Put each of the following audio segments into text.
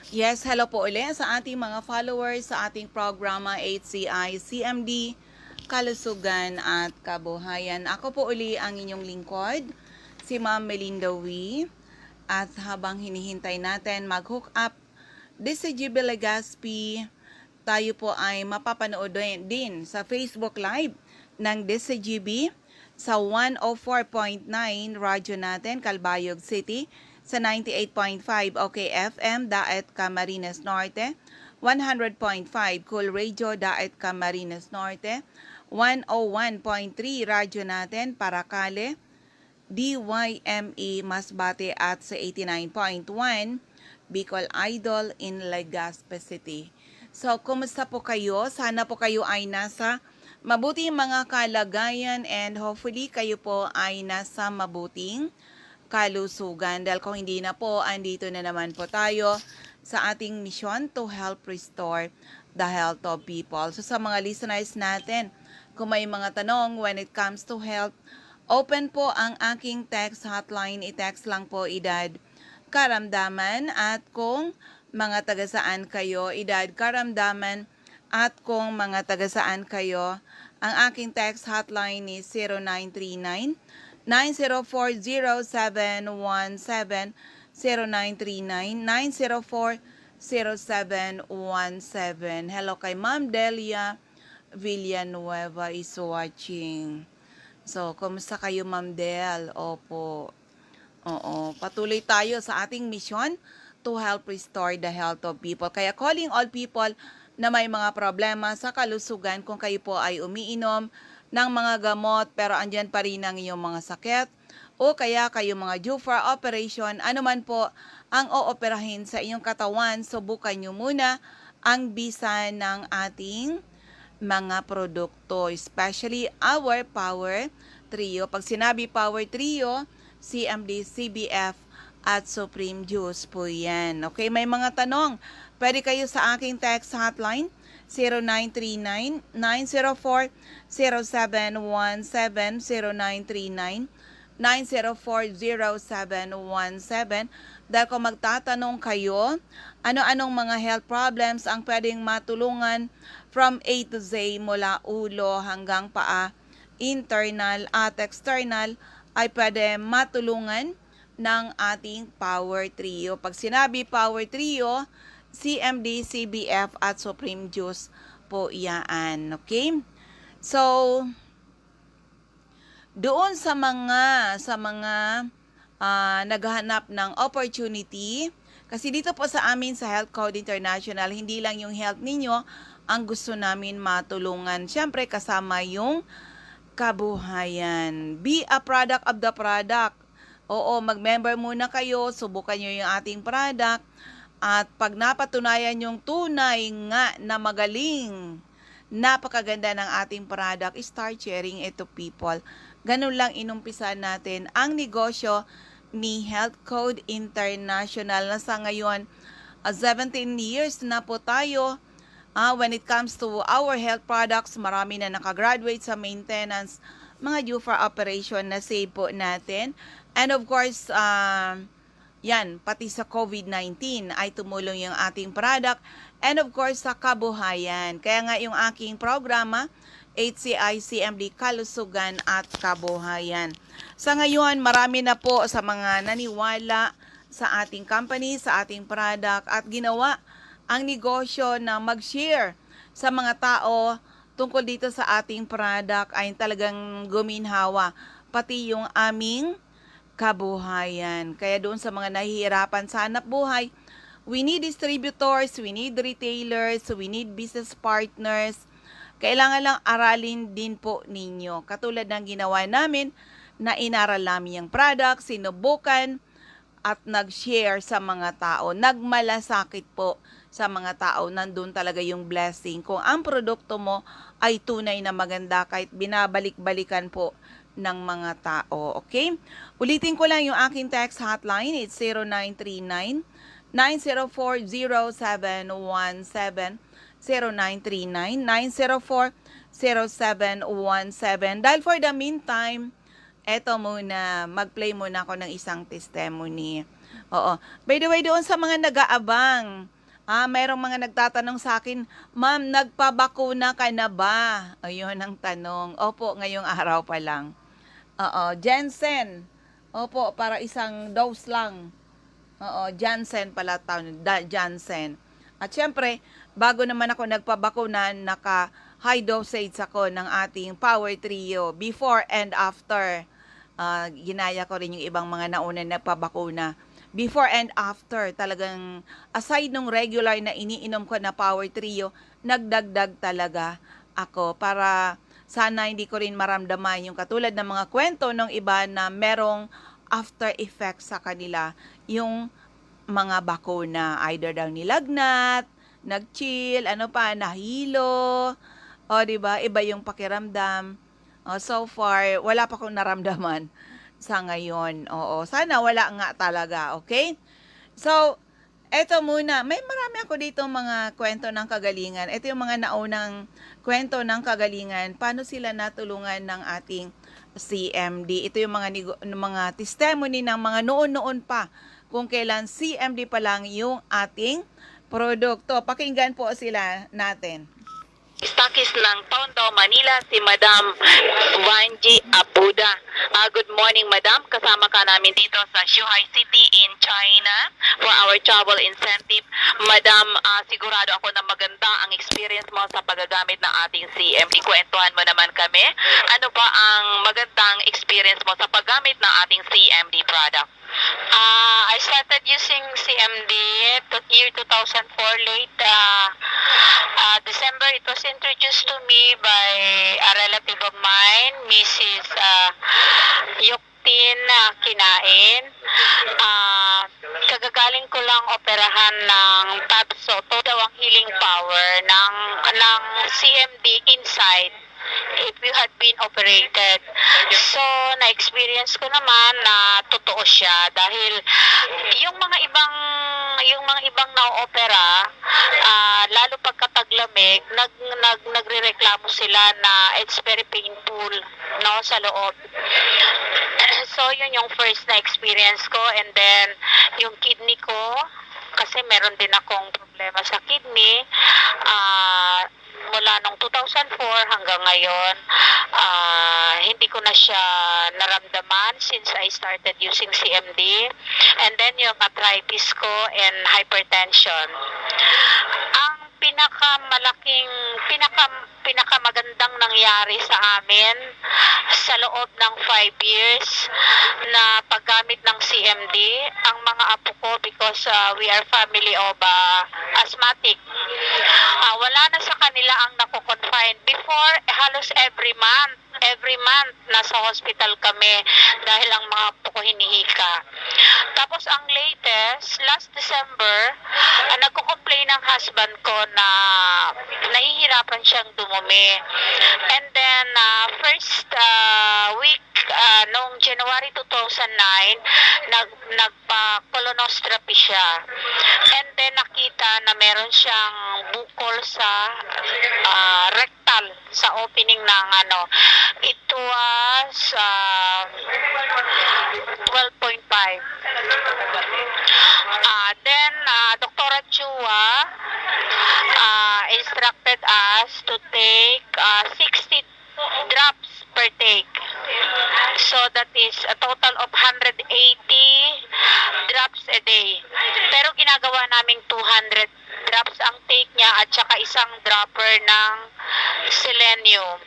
Yes, hello po ulit sa ating mga followers sa ating programa HCI CMD, Kalusugan at Kabuhayan. Ako po uli ang inyong lingkod, si Ma'am Melinda Wee. At habang hinihintay natin mag-hook up DCGB Legaspi, tayo po ay mapapanood din sa Facebook Live ng DCGB sa 104.9 radyo natin, Calbayog City, sa 98.5 OK FM, Daet Camarines Norte, 100.5 Cool Radio, Daet Camarines Norte, 101.3 radyo natin, Paracale, DYME Masbate at sa 89.1 Bicol Idol in Legazpi City. So, kumusta po kayo? Sana po kayo ay nasa mabuting mga kalagayan and hopefully kayo po ay nasa mabuting kalusugan. Dahil kung hindi na po, andito na naman po tayo sa ating mission to help restore the health of people. So, sa mga listeners natin, kung may mga tanong when it comes to health, open po ang aking text hotline. I-text lang po edad karamdaman at kung mga taga-saan kayo, edad karamdaman at kung mga taga-saan kayo, ang aking text hotline is 0939 9040717 0939 9040717. Hello kay Ma'am Delia Villanueva is watching. So, kumusta kayo, Ma'am Del? Opo. Oo, patuloy tayo sa ating mission to help restore the health of people. Kaya calling all people na may mga problema sa kalusugan, kung kayo po ay umiinom ng mga gamot pero andyan pa rin ang iyong mga sakit, o kaya kayo mga due for operation, anuman po ang ooperahin sa iyong katawan, subukan nyo muna ang bisa ng ating mga produkto, especially our Power Trio. Pag sinabi Power Trio, CMD, CBF, at Supreme Juice po yan. Okay, may mga tanong, pwede kayo sa aking text hotline, 0939-904-0717, 0939-904-0717. Dahil kung magtatanong kayo, ano-anong mga health problems ang pwedeng matulungan from A to Z, mula ulo hanggang paa, internal at external, ay pwede matulungan ng ating Power Trio. Pag sinabi Power Trio, CMD, CBF at Supreme Juice po yan. Okay? So, doon sa mga naghahanap ng opportunity, kasi dito po sa amin sa Health Code International, hindi lang yung health ninyo ang gusto namin matulungan. Siyempre, kasama yung kabuhayan. Be a product of the product. Oo, mag-member muna kayo, subukan nyo yung ating product, at pag napatunayan yung tunay nga na magaling, napakaganda ng ating product, start sharing it to people. Ganun lang inumpisa natin ang negosyo ni Health Code International na sa ngayon, 17 years na po tayo. When it comes to our health products, marami na nakagraduate sa maintenance, mga due for operation na save po natin. And of course, yan, pati sa COVID-19 ay tumulong yung ating product. And of course, sa kabuhayan. Kaya nga yung aking programa, HCI CMD, Kalusugan at Kabuhayan. Sa ngayon, marami na po sa mga naniwala sa ating company, sa ating product, at ginawa ang negosyo na mag-share sa mga tao tungkol dito sa ating product, ay talagang guminhawa pati yung aming kabuhayan. Kaya doon sa mga nahihirapan sa hanap buhay, we need distributors, we need retailers, we need business partners. Kailangan lang aralin din po ninyo. Katulad ng ginawa namin na inaral namin yung product, sinubukan, at nag-share sa mga tao. Nagmalasakit po sa mga tao. Nandun talaga yung blessing. Kung ang produkto mo ay tunay na maganda, kahit binabalik-balikan po ng mga tao. Okay? Ulitin ko lang yung aking text hotline. It's 0939-904-0717. 0939-904-0717. Dahil for the meantime, eto muna, mag-play muna ako ng isang testimony. Oo. By the way, doon sa mga nag-aabang Merong mga nagtatanong sa akin, "Ma'am, nagpabakuna ka na ba?" Ayun ang tanong. Opo, ngayong araw pa lang. Oo, Janssen. Opo, para isang dose lang. Oo, Janssen pala tawag, Janssen. At syempre, bago naman ako nagpabakuna, naka high dosage ako ng ating Power Trio before and after. Ginaya ko rin yung ibang mga nauna nagpabakuna. Before and after, talagang aside nung regular na iniinom ko na Power Trio, nagdagdag talaga ako para sana hindi ko rin maramdaman yung katulad ng mga kwento ng iba na merong after effects sa kanila, yung mga bakuna, either daw nilagnat, nag-chill, ano pa, nahilo, o di ba, iba yung pakiramdam. So far, wala pa akong naramdaman sa ngayon. Oo, sana wala nga talaga, okay? So, eto muna, may marami ako dito mga kwento ng kagalingan. Ito yung mga naunang kwento ng kagalingan. Paano sila natulungan ng ating CMD? Ito yung mga testimony ng mga noon-noon pa kung kailan CMD pa lang yung ating produkto. Pakinggan po sila natin. Stakis ng Tondo, Manila, si Madam Wanji Abuda. Good morning, Madam. Kasama ka namin dito sa Shuhai City in China for our travel incentive. Madam, sigurado ako na maganda ang experience mo sa paggagamit ng ating CMD. Kwentuhan mo naman kami. Ano ba ang magandang experience mo sa paggamit ng ating CMD product? I started using CMD year 2004 late December. It was introduced to me by a relative of mine, Mrs. Yuktin Kinain. Kagagaling ko lang operahan ng Tabso. Ito daw ang healing power ng CMD Insight if you had been operated. So, na-experience ko naman na totoo siya dahil yung mga ibang na-opera, lalo pagkataglamig, nagrereklamo sila na it's very painful, no, sa loob. So, yun yung first na experience ko, and then yung kidney ko, kasi meron din akong problema sa kidney, mula nung 2004 hanggang ngayon, hindi ko na siya naramdaman since I started using CMD. And then yung arthritis ko and hypertension. Ang pinakamagandang nangyari sa amin sa loob ng 5 years na paggamit ng CMD, ang mga apo ko, because we are family of asthmatic, wala na sa kanila ang nako-confine. Before, halos every month nasa hospital kami dahil ang mga apo ko hinihika. Tapos ang latest, last December, nagko-complain ang husband ko na nahihirapan siyang dumumi. And then, first week, noong January 2009, nagpa-colonoscopy siya. And then, nakita na meron siyang bukol sa rectal, sa opening ng it was 12.5. Then, Dr. Chua instructed us to take 60 drops per take. So, that is a total of 180 drops a day. Pero ginagawa naming 200 drops ang take niya at saka isang dropper ng selenium.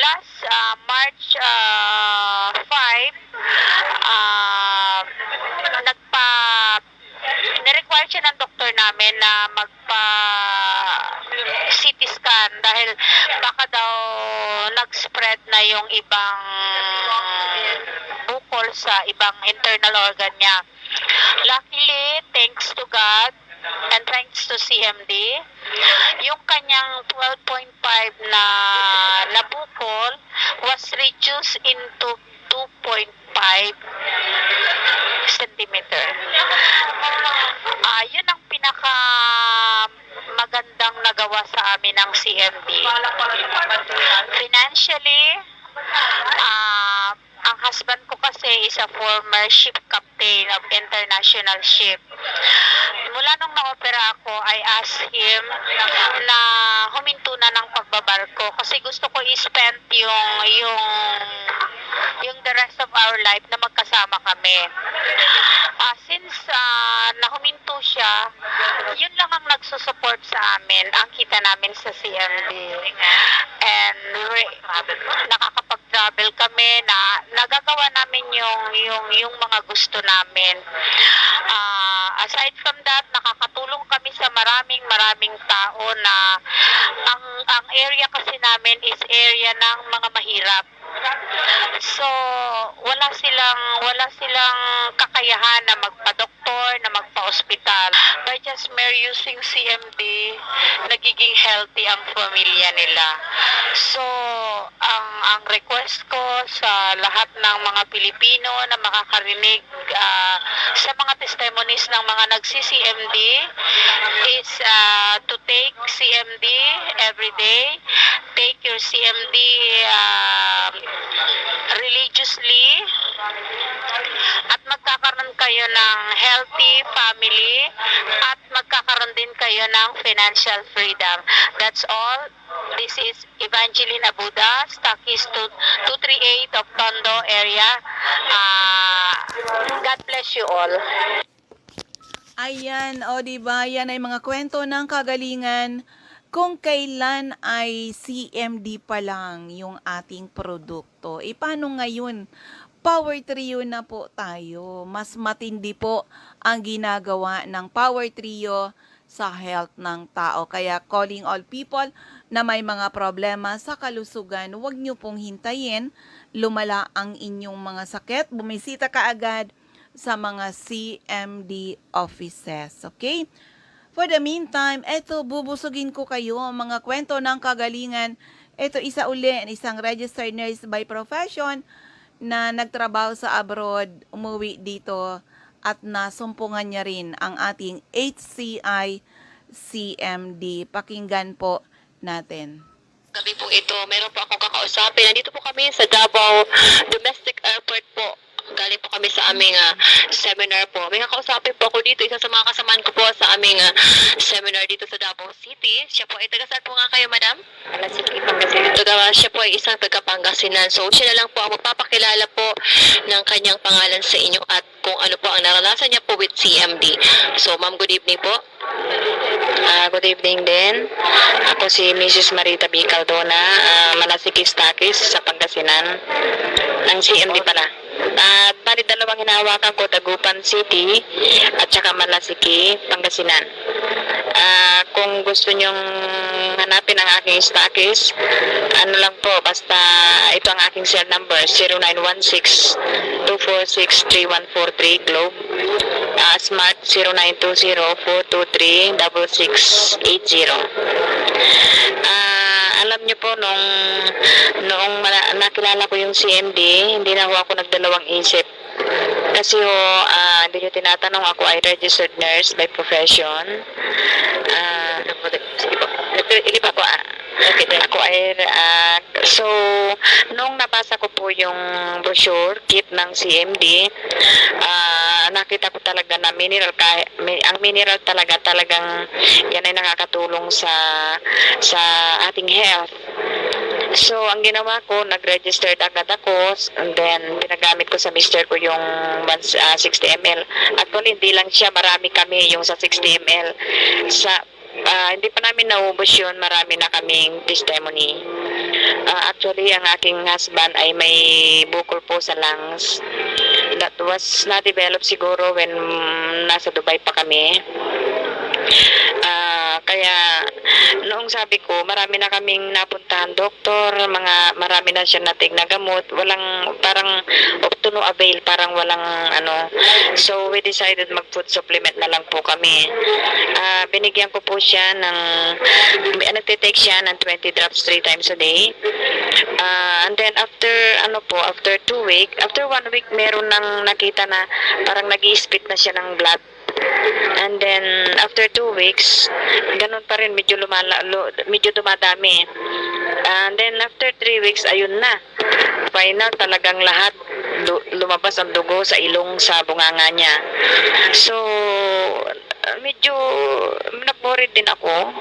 Last March 5, nirequire siya ng doktor namin na CT scan dahil baka daw nag-spread na yung ibang bukol sa ibang internal organ niya. Luckily, thanks to God and thanks to CMD, yung kanyang 12.5 na bukol was reduced into 2.5 centimeter. Yun ang pinaka magandang nagawa sa amin ng CMD. Financially, ang husband ko kasi is a former ship captain of international ship. mula nung na-opera ako, I asked him na huminto na ng pagbabarko kasi gusto ko i-spend yung the rest of our life na magkasama kami. Since nahuminto siya, yun lang ang nagsusupport sa amin, ang kita namin sa CMD. And nakakapag-travel kami na nagagawa namin yung mga gusto namin. Aside from that, nakakatulong kami sa maraming tao na ang area kasi namin is area ng mga mahirap. So, wala silang kakayahan na magpa-doktor, na magpa-ospital. By just mere using CMD, nagiging healthy ang pamilya nila. So, ang request ko sa lahat ng mga Pilipino na makakarinig sa mga testimonies ng mga nagsi-CMD is to take CMD every day. Take your CMD religiously at magkakaroon kayo ng healthy family at magkakaroon din kayo ng financial freedom. That's all. This is Evangeline Abuda, Stockist 238 of Tondo area. God bless you all. Ayan, o diba, yan ay mga kwento ng kagalingan kung kailan ay CMD pa lang yung ating produkto. E paano ngayon? Power Trio na po tayo. Mas matindi po ang ginagawa ng Power Trio sa health ng tao. Kaya calling all people na may mga problema sa kalusugan, huwag nyo pong hintayin lumala ang inyong mga sakit. Bumisita ka agad sa mga CMD offices. Okay? For the meantime, eto, bubusugin ko kayo ang mga kwento ng kagalingan. Ito isa uli, isang registered nurse by profession na nagtrabaho sa abroad, umuwi dito at nasumpungan niya rin ang ating HCI CMD. Pakinggan po natin. Gabi po ito, meron po akong kakausapin. Nandito po kami sa Davao Domestic Airport po. Galing po kami sa aming seminar po. May kakausapin po ako dito. Isa sa mga kasamaan ko po sa aming seminar dito sa Davao City. Siya po ay taga-saan po nga kayo, madam? Siya po ay isang taga-Pangasinan. So, siya na lang po ang magpapakilala po ng kanyang pangalan sa inyo at kung ano po ang naranasan niya po with CMD. So, ma'am, good evening po. Good evening din. Ako si Mrs. Marita B. Caldona, Malasiki Stakis sa Pangasinan. Ang CMD pala. At bali dalawang hinahawakan ko, Dagupan City at saka Malasiki, Pangasinan. Kung gusto nyong hanapin ang aking Stakis, ano lang po, basta ito ang aking cell number, 0916-246-3143 Globe. Smart 0920-423-6680. Alam niyo po, noong nakilala ko yung CMD, hindi na ako nagdalawang isip. Kasi hindi nyo tinatanong, ako ay registered nurse by profession. Sige po. Ilipa po. Ako ay, so, nung nabasa ko po yung brochure, kit ng CMD, nakita ko talaga na ang mineral talagang yan ay nakakatulong sa ating health. So, ang ginawa ko, nag-registered agad ako, and then pinagamit ko sa mister ko yung 60 ml. Actually, hindi lang siya, marami kami yung sa 60 ml. Hindi pa namin naubos yun, marami na kaming testimony. Actually, ang aking husband ay may bukol po sa lungs. That was na-develop siguro when nasa Dubai pa kami. Kaya noong sabi ko, marami na kaming napuntahan doktor, marami na siya nating nagamot, parang up to no avail, parang walang So we decided mag-food supplement na lang po kami. Binigyan ko po siya nagtitake siya ng 20 drops 3 times a day. And then after 1 week, meron nang nakita na parang nag-i-spit na siya ng blood. And then after 2 weeks, ganun pa rin, medyo dumadami. And then after 3 weeks, ayun na. Final, talagang lahat lumabas ang dugo sa ilong, sa bunganga niya. So medyo nag-worried din ako.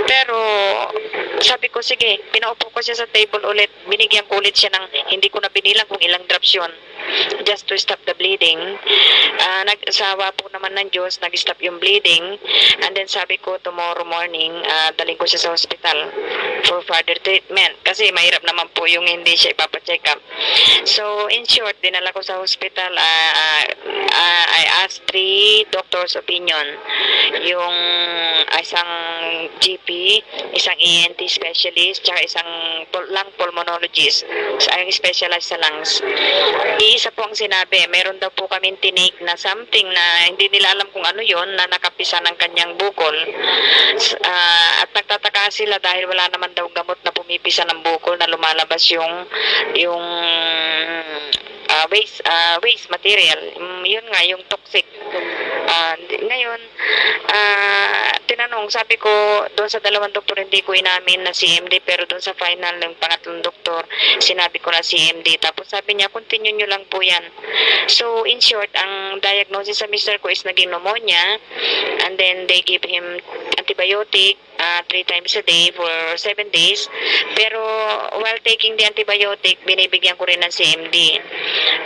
Pero sabi ko, sige, pinaupo ko siya sa table ulit. Binigyan ko ulit siya ng, hindi ko na binilang kung ilang drops yun. Just to stop the bleeding. Nagsawa po naman ng Diyos, nag-stop yung bleeding. And then sabi ko, tomorrow morning, daling ko siya sa hospital for further treatment. Kasi mahirap naman po yung hindi siya ipapacheck up. So, in short, dinala ko sa hospital. I asked 3 doctors' opinion. Yung isang GP, isang ENT specialist, tsaka isang lung pulmonologist, ang specialized sa lungs. Iisa po ang sinabi, meron daw po kaming tinik na something na hindi nila alam kung ano yon na nakapisa ng kanyang bukol. At nagtataka sila dahil wala naman daw gamot na pumipisa ng bukol na lumalabas yung waste material. Yun nga, yung toxic. Ngayon, tinanong, sabi ko, doon sa 2 doktor hindi ko inamin na CMD, pero doon sa final ng pangatlong doktor, sinabi ko na CMD. Tapos sabi niya, continue nyo lang po yan. So, in short, ang diagnosis sa mister ko is naging pneumonia, and then they give him antibiotic 3 times a day for 7 days. Pero while taking the antibiotic, binibigyan ko rin ng CMD.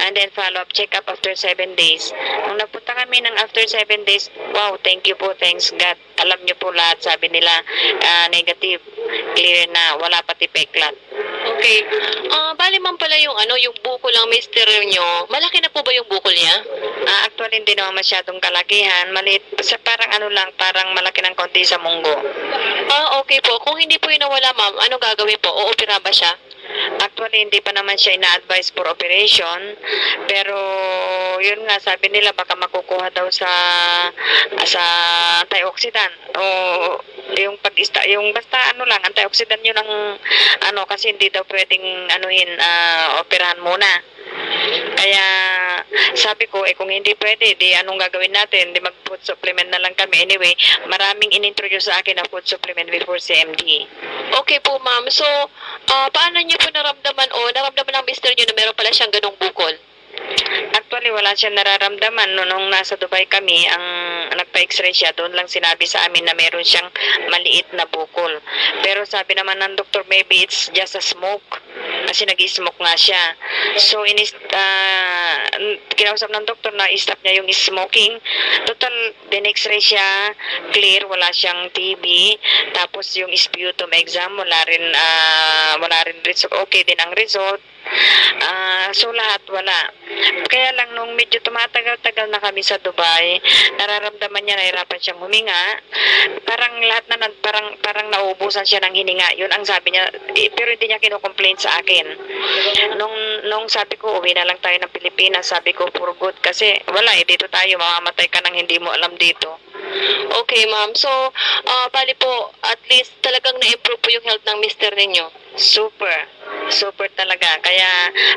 And then follow-up check-up after 7 days. Nung napunta kami ng after 7 days, wow, thank you po, thanks God. Alam niyo po lahat, sabi nila, negative, clear na, wala pati peklat. Okay. Bali man pala yung yung bukol ng mister nyo. Malaki na po ba yung bukol niya? Actually, hindi naman masyadong kalakihan. Maliit, parang parang malaki ng konti sa munggo. Okay po. Kung hindi po yun nawala, ma'am, ano gagawin po? Oopera ba siya? Actually, hindi pa naman siya ina-advise for operation. Pero, yun nga, sabi nila baka makukuha daw sa antioxidant. O, yung basta antioxidant yun ang, kasi hindi daw pwedeng, operahan muna. Kaya, sabi ko, kung hindi pwede, di anong gagawin natin? Di mag-food supplement na lang kami. Anyway, maraming inintroduce sa akin na food supplement before CMD. Okay po, ma'am. So, paano niyo po naramdaman ng mister niyo na meron pala siyang ganong bukol? Actually, wala siyang nararamdaman. Nung nasa Dubai kami, ang nagpa-x-ray siya, doon lang sinabi sa amin na meron siyang maliit na bukol. Pero sabi naman ng doktor, maybe it's just a smoke. Kasi nag-smoke nga siya. So, kinausap ng doktor na i-stop niya yung smoking. Total, then x-ray siya, clear, wala siyang TB. Tapos yung sputum exam, wala rin result. Okay din ang result. So lahat wala. Kaya lang nung medyo tumatagal-tagal na kami sa Dubai, nararamdaman niya nahirapan siyang huminga. Parang lahat na parang nauubusan siya ng hininga. Yun ang sabi niya, pero hindi niya kino-complain sa akin. Nung sabi ko, uwi na lang tayo ng Pilipinas, sabi ko for good kasi wala dito tayo, mamamatay ka nang hindi mo alam dito. Okay, ma'am. So, bali po, at least talagang na-improve po yung health ng mister ninyo. Super talaga. Kaya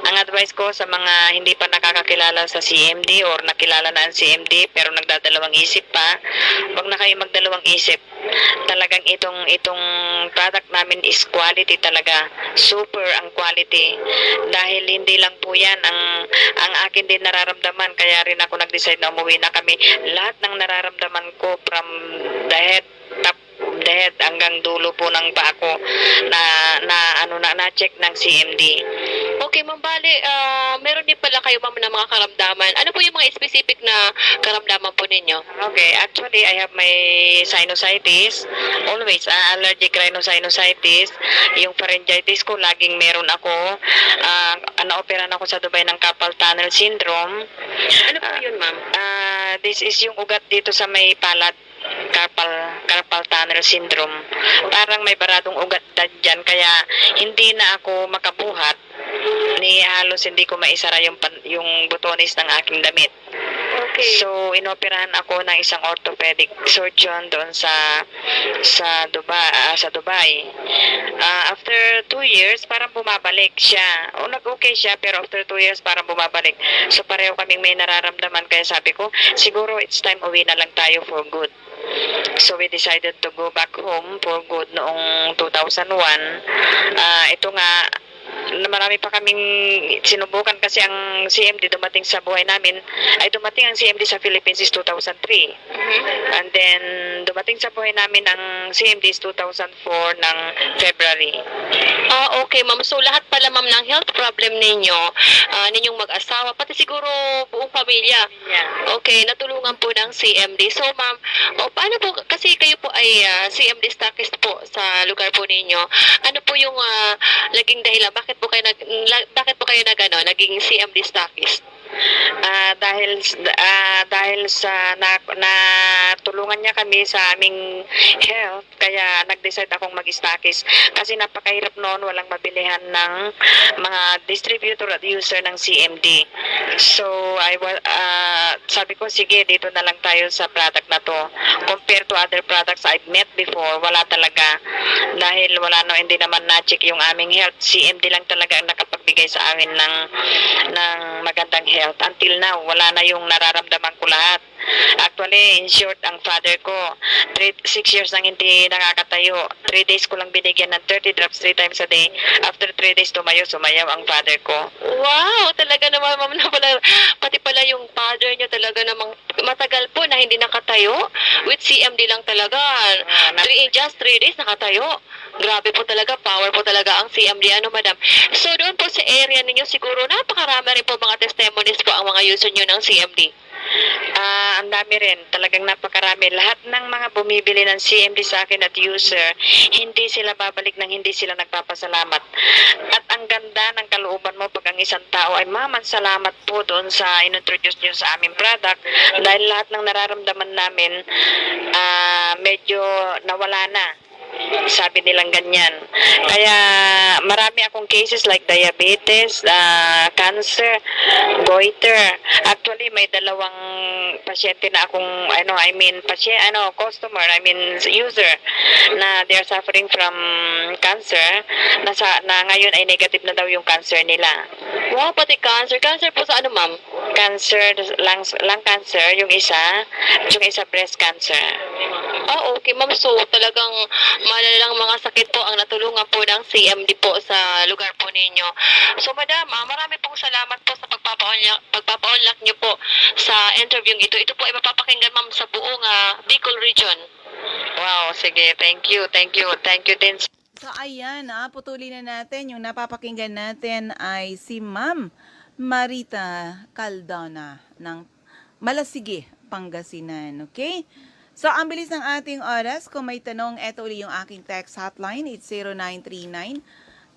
ang advice ko sa mga hindi pa nakakakilala sa CMD or nakilala na ang CMD pero nagdadalawang isip pa, wag na kayo magdalawang isip. Talagang itong product namin is quality talaga. Super ang quality. Dahil hindi lang po yan ang akin din nararamdaman, kaya rin ako nag-decide na umuwi na kami. Lahat ng nararamdaman ko from the head hanggang dulo po ng paa ko na check ng CMD. Okay, ma'am, bali, meron din pala kayo, ma'am, na mga karamdaman. Ano po yung mga specific na karamdaman po ninyo? Okay, actually, I have my sinusitis. Always, allergic rhinosinusitis. Yung pharyngitis ko, laging meron ako. Naoperan ako sa Dubai ng carpal tunnel syndrome. Ano po yun, ma'am? This is yung ugat dito sa may palad. Carpal tunnel syndrome. Parang may baradong ugat dyan, kaya hindi na ako makabuhat. Halos hindi ko maisara yung butones ng aking damit. Okay. So, inoperahan ako ng isang orthopedic surgeon doon sa Dubai. After 2 years, parang bumabalik siya. Nag-okay siya, pero after 2 years, parang bumabalik. So, pareho kaming may nararamdaman. Kaya sabi ko, siguro it's time uwi na lang tayo for good. So we decided to go back home for good noong 2001. Ito nga, marami pa kaming sinubukan kasi ang CMD dumating sa buhay namin, ay dumating ang CMD sa Philippines is 2003. And then, dumating sa buhay namin ang CMD is 2004 ng February. Okay, ma'am. So, lahat pala, ma'am, ng health problem ninyo, ninyong mag-asawa, pati siguro buong pamilya. Okay, natulungan po ng CMD. So, ma'am, paano po, kasi kayo po ay CMD stockist po sa lugar po ninyo. Ano po yung naging dahilan? Bakit po kayo naging CMD stockist? Dahil sa natulungan niya kami sa aming health, kaya nag-decide akong mag-stockist kasi napakahirap noon, walang mabilihan ng mga distributor at user ng CMD. So sabi ko, sige, dito na lang tayo sa product na to. Compared to other products I've met before, wala talaga, dahil hindi naman na-check yung aming health. CMD lang talaga ang nakapagbigay sa amin ng magandang health. Until now, wala na yung nararamdaman ko lahat. Actually, in short, ang father ko, 6 years nang hindi nakakatayo. 3 days ko lang binigyan ng 30 drops 3 times a day. After 3 days, sumayaw ang father ko. Wow! Talaga naman, ma'am, na pala, pati pala yung father niyo talaga namang matagal po na hindi nakatayo. With CMD lang talaga. In just 3 days nakatayo. Grabe po talaga, power po talaga ang CMD. Ano, madam? So, doon po sa area ninyo, siguro napakarami rin po mga testimonies po ang mga user nyo ng CMD. Ang dami rin, talagang napakarami. Lahat ng mga bumibili ng CMD sa akin at user, hindi sila babalik nang hindi sila nagpapasalamat. At ang ganda ng kalooban mo pag ang isang tao ay, "Ma'am, salamat po doon sa inintroduce nyo sa aming product," dahil lahat ng nararamdaman namin medyo nawala na. Sabi nilang ganyan. Kaya marami akong cases like diabetes, cancer, goiter. Actually, may dalawang pasyente na akong user na they are suffering from cancer na ngayon ay negative na daw yung cancer nila. Wow, pati cancer. Cancer po sa ano, ma'am? Cancer, lung cancer, yung isa breast cancer. Okay, ma'am. So, talagang malalang mga sakit po ang natulungan po ng CMD po sa lugar po ninyo. So, madam, marami pong salamat po sa pagpapaunlak niyo po sa interview ito. Ito po ay mapapakinggan, ma'am, sa buong Bicol region. Wow, sige. Thank you din. So ayan, putulin na natin. Yung napapakinggan natin ay si Ma'am Marita Caldona ng Malasigi, Pangasinan. Okay? So ang bilis ng ating oras. Kung may tanong, eto uli yung aking text hotline. It's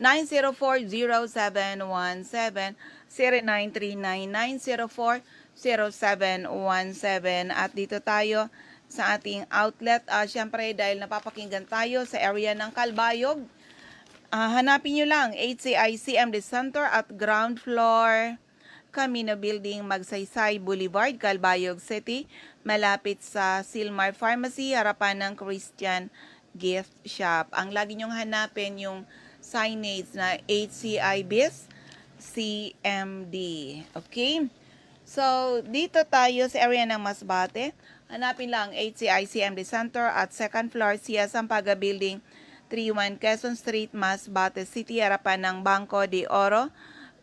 0939-904-0717, 0939-904-0717. At dito tayo sa ating outlet. Siyempre, dahil napapakinggan tayo sa area ng Calbayog, hanapin nyo lang HCI CMD Center at ground floor, Camino Building, Magsaysay Boulevard, Calbayog City, malapit sa Silmar Pharmacy, harapan ng Christian Gift Shop. Ang lagi nyong hanapin yung signage na HCI BIS CMD. Okay? So, dito tayo sa area ng Masbate. Hanapin lang HCI CMD Center at second floor, Sia Sampaga Building, 31 Quezon Street, Masbate City, harapan ng Banco de Oro.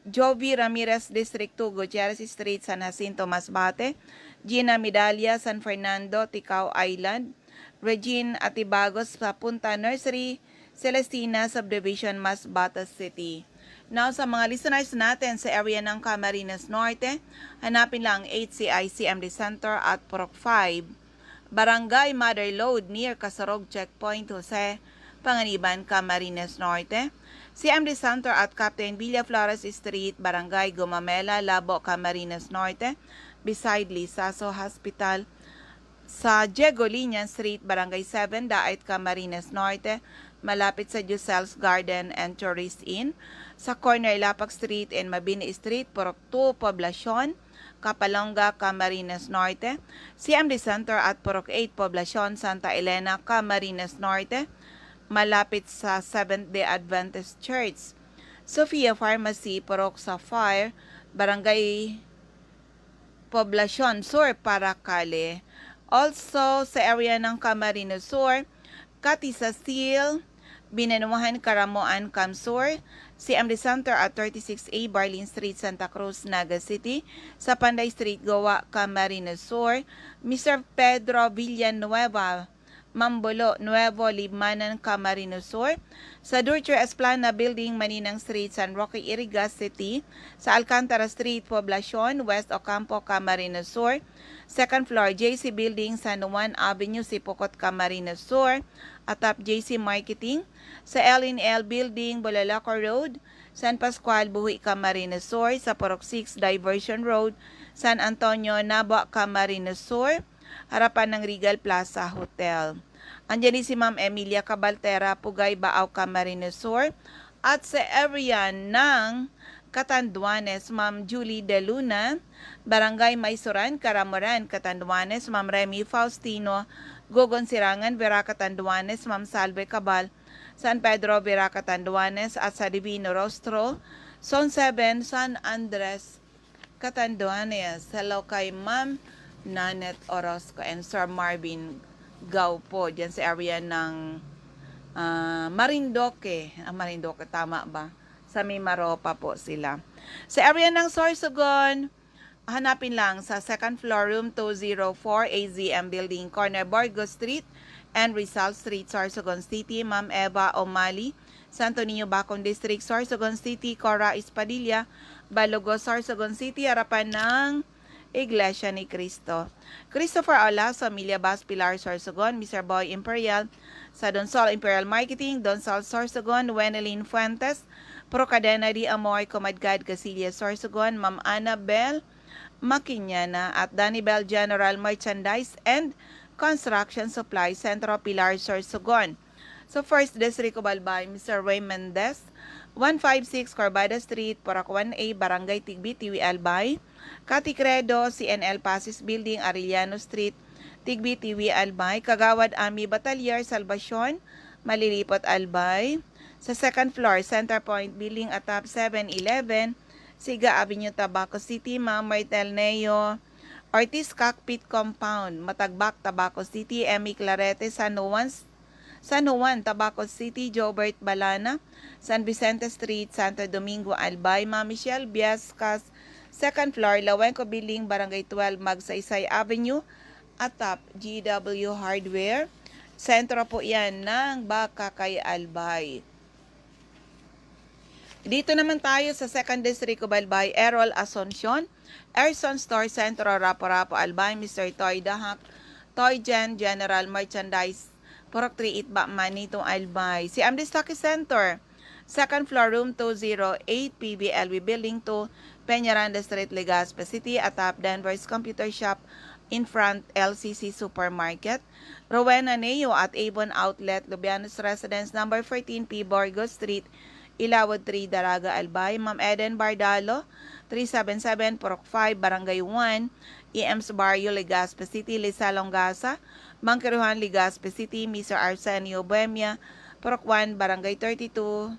Jovi Ramirez, District 2, Gutierrez Street, San Jacinto, Masbate. Gina Medalla, San Fernando, Ticao Island. Regine Atibagos sa Punta Nursery, Celestina Subdivision, Masbate City. Now, sa mga listeners natin sa area ng Camarines Norte, hanapin lang HCI CMD Center at Purok 5, Barangay Mother Lode near Casarog Checkpoint, Jose Panganiban, Camarines Norte. CMD Center at Captain Villa Flores Street, Barangay Gumamela, Labo, Camarines Norte, beside Lisaso Hospital. Sa Diego Linian Street, Barangay 7, Daet, Camarines Norte, malapit sa Giselle's Garden and Tourist Inn. Sa corner Lapak Street and Mabini Street, Purok 2, Poblacion, Kapalonga, Camarines Norte. CMD Center at Purok 8, Poblacion, Santa Elena, Camarines Norte, malapit sa Seventh-day Adventist Church. Sofia Pharmacy, Purok Sapphire, Barangay Poblacion Sur, Paracale. Also, sa area ng Camarines Sur, Catisa Steel, Binanuhan, Karamoan, Kamsur, CMD Center at 36A Barlin Street, Santa Cruz, Naga City, sa Panday Street, Goa, Camarines Sur, Mr. Pedro Villanueva, Mambolo, Nuevo, Limanan, Camarines Sur, sa Durcher Esplana Building, Maninang Street, San Roque, Irigas City, sa Alcantara Street, Poblacion, West Ocampo, Camarines Sur, second floor, JC Building, San Juan Avenue, Sipocot, Camarines Sur, atap JC Marketing, sa L&L Building, Bulalaco Road, San Pascual, Buhi, Camarines Sur, sa Porok 6 Diversion Road, San Antonio, Nabo, Camarines Sur, harapan ng Regal Plaza Hotel. Andiyan din si Ma'am Emilia Cabaltera, Pugay, Baaw, Camarines Sur, at sa area ng Catanduanes, Ma'am Julie De Luna, Barangay Maysuran, Karamoran, Catanduanes, Ma'am Remy Faustino, Gogon Sirangan, Vera Catanduanes, Ma'am Salve Cabal, San Pedro, Vera Catanduanes, at sa Divino Rostro, Zone 7, San Andres, Catanduanes. Hello kay Ma'am Nanet Orozco and Sir Marvin Gao po, dyan sa area ng Marindoque. Marindoque, tama ba? Sa Mimaropa po sila. Sa area ng Sorsogon, hanapin lang sa second floor, room 204, AZM Building, corner Burgos Street and Rizal Street, Sorsogon City. Ma'am Eva O'Malley, Santo Niño, Bacong District, Sorsogon City. Cora Espadilla, Balogo, Sorsogon City, harapan ng Iglesia ni Cristo. Christopher Alas, Familia Bas Pilar, Sorsogon. Mr. Boy Imperial, sa Donsol Imperial Marketing, Donsol Sorsogon. Wenelin Fuentes, Procadena di Amoy, Comadgad, Casillas, Sorsogon. Ma'am Annabel Maquiñana at Danibel General Merchandise and Construction Supply, Centro Pilar, Sorsogon. So, First District of Albay, Mr. Ray Mendez, 156 Corbada Street, Porac 1A, Barangay Tigbi, Tiwi, Albay. Katikredo, CNL Pasis Building, Arellano Street, Tigbi, Tiwi, Albay. Kagawad Ami Batalier, Salvacion, Malilipot, Albay. Sa second floor, Center Point Building, atap 711, Siga Avenue, Tabaco City. Ma'am Martel Neo, Ortiz Cockpit Compound, Matagbak, Tabaco City. Emmy Clarete, San Juan, Tabaco City. Jobert Balana, San Vicente Street, Santo Domingo, Albay. Ma'am Michelle Biascas, second floor, Lawenco Building, Barangay 12, Magsaysay Avenue, atap GW Hardware. Sentro po yan ng Bakakay, Albay. Dito naman tayo sa second district of Albay, Errol Asuncion, Erson Store Centro, Rapo-Rapo, Albay. Mr. Toy Dahak, Toy General Merchandise, Porok 3 Itba, Manito, Albay. Si Amdi Stocky Center, second floor, room 208, PBLB Building 2, Peñaranda Street, Legazpi City, atap Denver's Computer Shop, in front LCC Supermarket. Rowena Neo at Avon Outlet, Lubianos Residence, number 14P, Burgos Street, Ilawod 3, Daraga, Albay. Ma'am Eden Bardalo, 377 Porok 5, Barangay 1, EM's Barrio, Legazpi City. Lisa Longasa, Mangkiruhan, Legazpi City. Mr. Arsenio Bohemia, Porok 1, Barangay 32,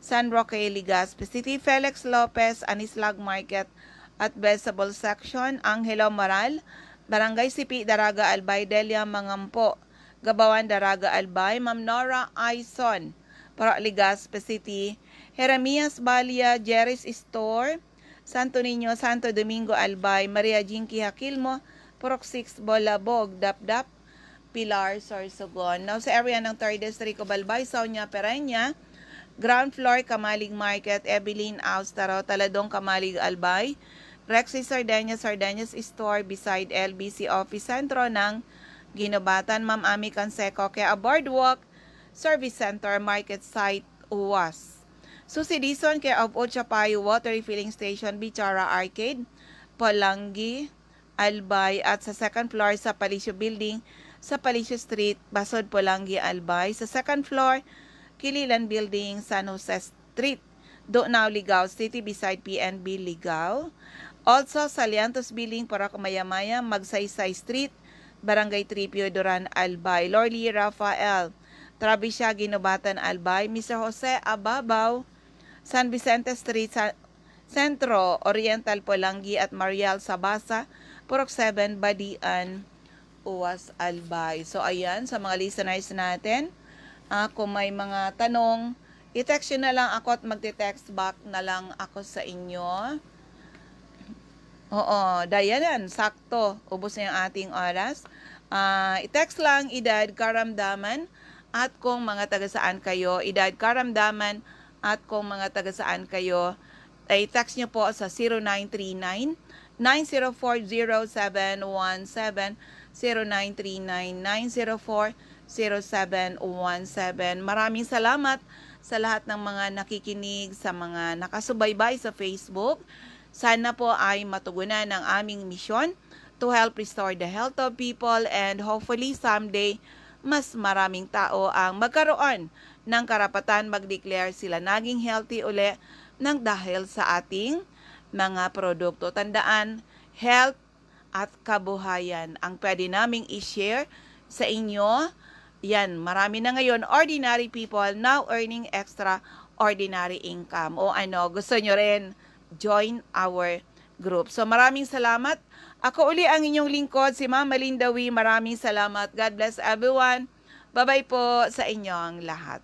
San Roque, Legazpi City. Felix Lopez, Anislag Market at Vegetable Section. Angelo Moral, Barangay Sipi, Daraga, Albay. Delia Mangampo, Gabawan, Daraga, Albay. Ma'am Nora Aison, Porok, Legazpi City. Jeremias Balia, Jerry's Store, Santo Niño, Santo Domingo, Albay. Maria Jinky Hakilmo, Porok 6, Bolabog, Dapdap, Pilar, Sorsogon. Now sa area ng 3rd District of Albay, Sonia Pereña, ground floor, Kamalig Market, Evelyn Austaro, Taladong, Kamalig, Albay. Rexy Sardeñas Store beside LBC Office Centro ng Ginobatan. Ma'am Ami Canseco, kaya Boardwalk Service Center, Market Site, UWAS. Susi Dizon, care of Ochapayo Water Refilling Station, Bichara Arcade, Polangi, Albay. At sa second floor sa Palicio Building, sa Palicio Street, Basod, Polangi, Albay. Sa second floor, Kililan Building, San Jose Street, Donaw, Ligao City, beside PNB, Ligao. Also, sa Liantos Building, Porac, Mayamaya, Magsaysay Street, Barangay Tripio, Duran, Albay. Lorly Rafael, Travisya, Ginobatan, Albay. Mr. Jose Ababaw, San Vicente Street, Centro, Oriental, Polangi at Marial Sabasa, Porok 7, Badian, UWAS, Albay. So, ayan, sa mga listeners natin, Kung may mga tanong, i-text nyo na lang ako at magte-text back na lang ako sa inyo. Oo, Dayanan, sakto. Ubos na yung ating oras. I-text lang, edad, karamdaman, at kung mga taga saan kayo, edad, karamdaman, at kung mga taga saan kayo, ay text nyo po sa 0939-904-0717, 0939-904-0717. Maraming salamat sa lahat ng mga nakikinig, sa mga nakasubaybay sa Facebook. Sana po ay matugunan ang aming misyon to help restore the health of people, and hopefully someday mas maraming tao ang magkaroon ng karapatan mag-declare sila naging healthy uli ng dahil sa ating mga produkto. Tandaan, health at kabuhayan ang pwede naming i-share sa inyo. Yan, marami na ngayon ordinary people now earning extraordinary income. O ano, gusto nyo rin, join our group. So maraming salamat. Ako uli ang inyong lingkod, si Ma'am Malindawi. Maraming salamat. God bless everyone. Bye-bye po sa inyong lahat.